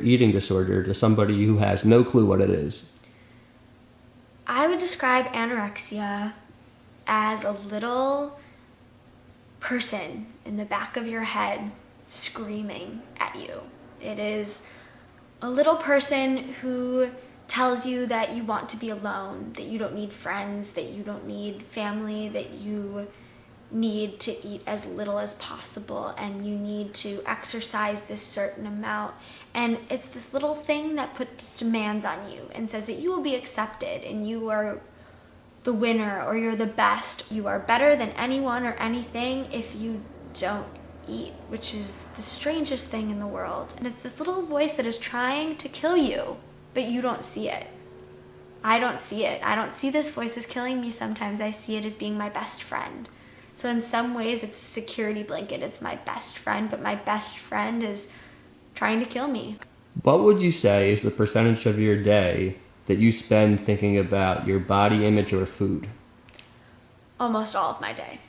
eating disorder to somebody who has no clue what it is? I would describe anorexia as a little person in the back of your head screaming at you. It is a little person who tells you that you want to be alone, that you don't need friends, that you don't need family, that you need to eat as little as possible, and you need to exercise this certain amount. And it's this little thing that puts demands on you and says that you will be accepted and you are the winner or you're the best. You are better than anyone or anything if you don't eat, which is the strangest thing in the world. And it's this little voice that is trying to kill you, but you don't see it. I don't see it. I don't see this voice as killing me sometimes. I see it as being my best friend. So in some ways, it's a security blanket. It's my best friend, but my best friend is trying to kill me. What would you say is the percentage of your day that you spend thinking about your body image or food? Almost all of my day.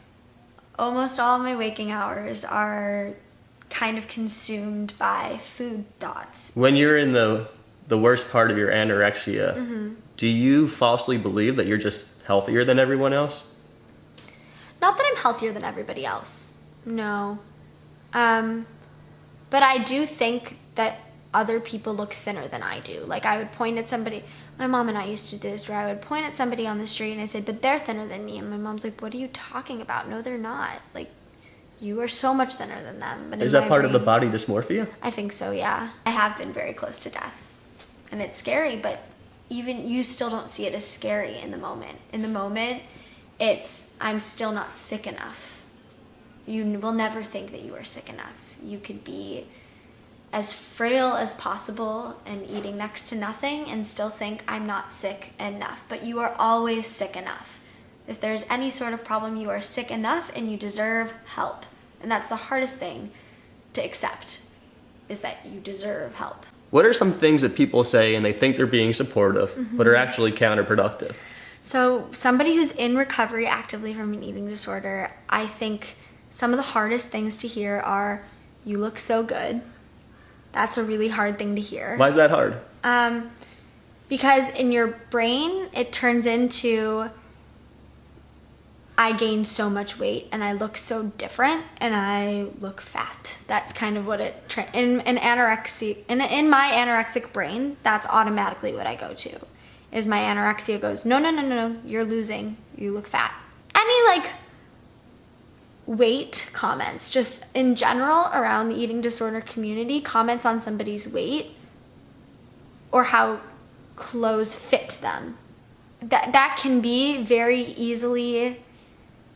Almost all of my waking hours are kind of consumed by food thoughts. When you're in the worst part of your anorexia, do you falsely believe that you're just healthier than everyone else? Not that I'm healthier than everybody else, no. But I do think that other people look thinner than I do. Like I would point at somebody, my mom and I used to do this, where I would point at somebody on the street and I said, but they're thinner than me. And my mom's like, what are you talking about? No, they're not. Like, you are so much thinner than them. But is that part of the body dysmorphia? I think so, yeah. I have been very close to death. And it's scary, but even you still don't see it as scary in the moment. In the moment, I'm still not sick enough. You will never think that you are sick enough. You could be as frail as possible and eating next to nothing and still think I'm not sick enough. But you are always sick enough. If there's any sort of problem, you are sick enough and you deserve help. And that's the hardest thing to accept, is that you deserve help. What are some things that people say and they think they're being supportive, but are actually counterproductive? So somebody who's in recovery actively from an eating disorder, I think some of the hardest things to hear are, you look so good. That's a really hard thing to hear. Why is that hard? Because in your brain, it turns into, I gained so much weight and I look so different and I look fat. That's kind of what it, in my anorexic brain, that's automatically what I go to. Is my anorexia goes, no, you're losing, you look fat. Any weight comments, just in general around the eating disorder community, comments on somebody's weight or how clothes fit them, that can be very easily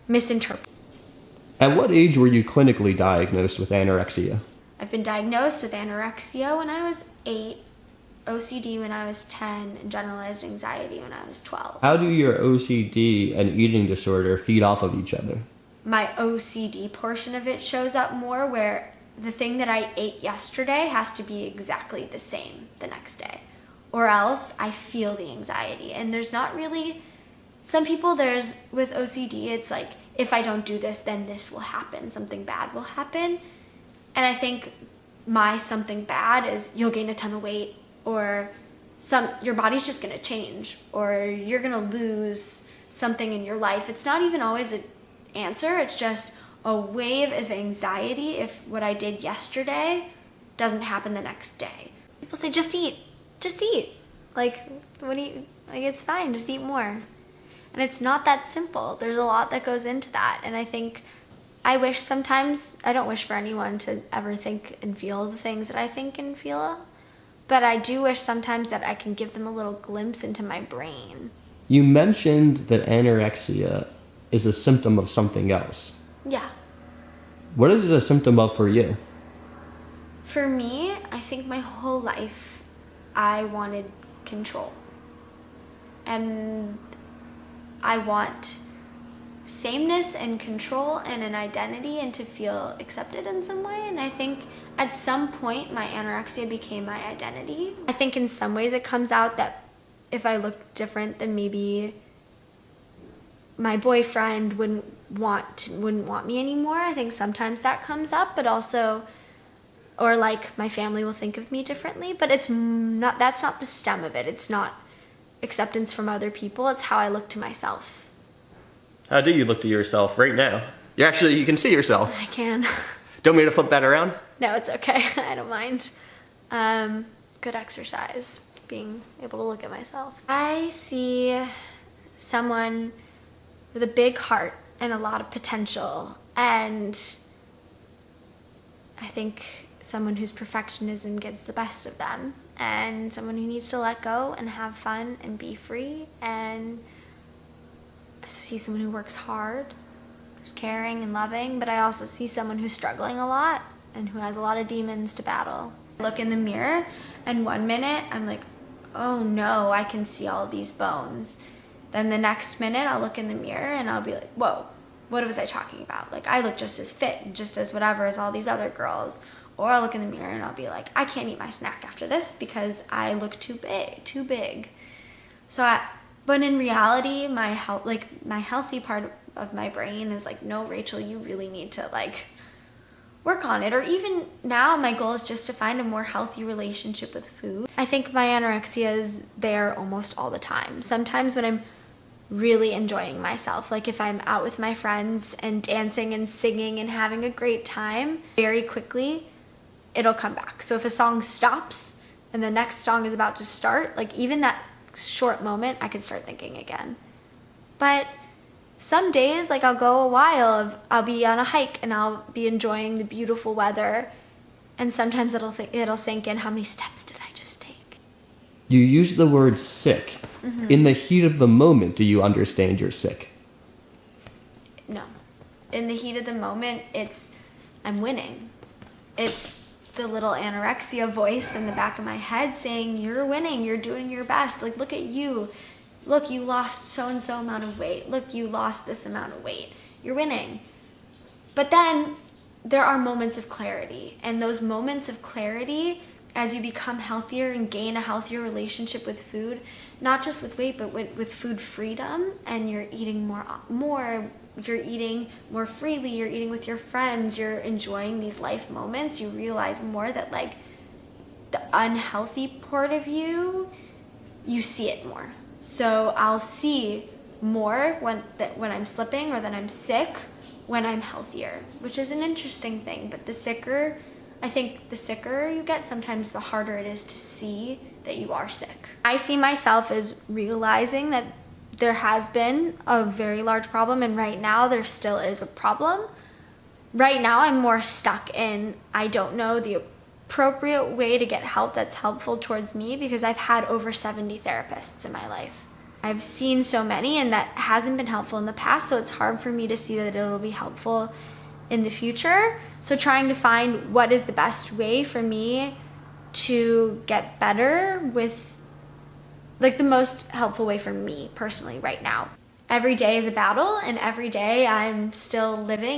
misinterpreted. At what age were you clinically diagnosed with anorexia? I've been diagnosed with anorexia when I was 8, OCD when I was 10, and generalized anxiety when I was 12. How do your OCD and eating disorder feed off of each other? My OCD portion of it shows up more, where the thing that I ate yesterday has to be exactly the same the next day, or else I feel the anxiety. And there's not really, some people with OCD, it's like, if I don't do this, then this will happen, something bad will happen. And I think my something bad is you'll gain a ton of weight, or your body's just gonna change, or you're gonna lose something in your life. It's not even always an answer, it's just a wave of anxiety if what I did yesterday doesn't happen the next day. People say, just eat. Like, it's fine, just eat more. And it's not that simple. There's a lot that goes into that. And I think, I don't wish for anyone to ever think and feel the things that I think and feel. But I do wish sometimes that I can give them a little glimpse into my brain. You mentioned that anorexia is a symptom of something else. Yeah. What is it a symptom of for you? For me, I think my whole life, I wanted control. And I want sameness and control and an identity and to feel accepted in some way. And I think at some point my anorexia became my identity. I think in some ways it comes out that if I look different, then maybe my boyfriend wouldn't want me anymore. I think sometimes that comes up, but also or like my family will think of me differently, but that's not the stem of it. It's not acceptance from other people. It's how I look to myself. How do you look to yourself right now? You can see yourself. I can. Don't want me to flip that around? No, it's okay. I don't mind. Good exercise, being able to look at myself. I see someone with a big heart and a lot of potential, and I think someone whose perfectionism gets the best of them, and someone who needs to let go and have fun and be free. And I see someone who works hard, who's caring and loving, but I also see someone who's struggling a lot and who has a lot of demons to battle. I look in the mirror, and 1 minute I'm like, oh no, I can see all of these bones. Then the next minute I'll look in the mirror and I'll be like, whoa, what was I talking about? Like, I look just as fit, just as whatever as all these other girls. Or I'll look in the mirror and I'll be like, I can't eat my snack after this because I look too big. But in reality, my healthy part of my brain is like, no, Rachel, you really need to like work on it. Or even now, my goal is just to find a more healthy relationship with food. I think my anorexia is there almost all the time. Sometimes when I'm really enjoying myself, like if I'm out with my friends and dancing and singing and having a great time, very quickly it'll come back. So if a song stops and the next song is about to start, like even that short moment, I can start thinking again. But some days, like I'll go a while I'll be on a hike and I'll be enjoying the beautiful weather, and sometimes it'll sink in, how many steps did I just take? You use the word sick. Mm-hmm. In the heat of the moment, do you understand you're sick? No. In the heat of the moment, I'm winning. It's the little anorexia voice in the back of my head saying, you're winning, you're doing your best. Like, look at you. Look, you lost so-and-so amount of weight. Look, you lost this amount of weight. You're winning. But then there are moments of clarity. And those moments of clarity, as you become healthier and gain a healthier relationship with food, not just with weight, but with food freedom, and you're eating more, you're eating more freely, you're eating with your friends, you're enjoying these life moments, you realize more that like the unhealthy part of you, you see it more. So I'll see more when I'm slipping or that I'm sick when I'm healthier, which is an interesting thing. But I think the sicker you get, sometimes the harder it is to see that you are sick. I see myself as realizing that there has been a very large problem, and right now there still is a problem. Right now I'm more stuck in, I don't know the appropriate way to get help that's helpful towards me, because I've had over 70 therapists in my life. I've seen so many, and that hasn't been helpful in the past, so it's hard for me to see that it'll be helpful in the future. So trying to find what is the best way for me to get better with, like, the most helpful way for me personally right now. Every day is a battle, and every day I'm still living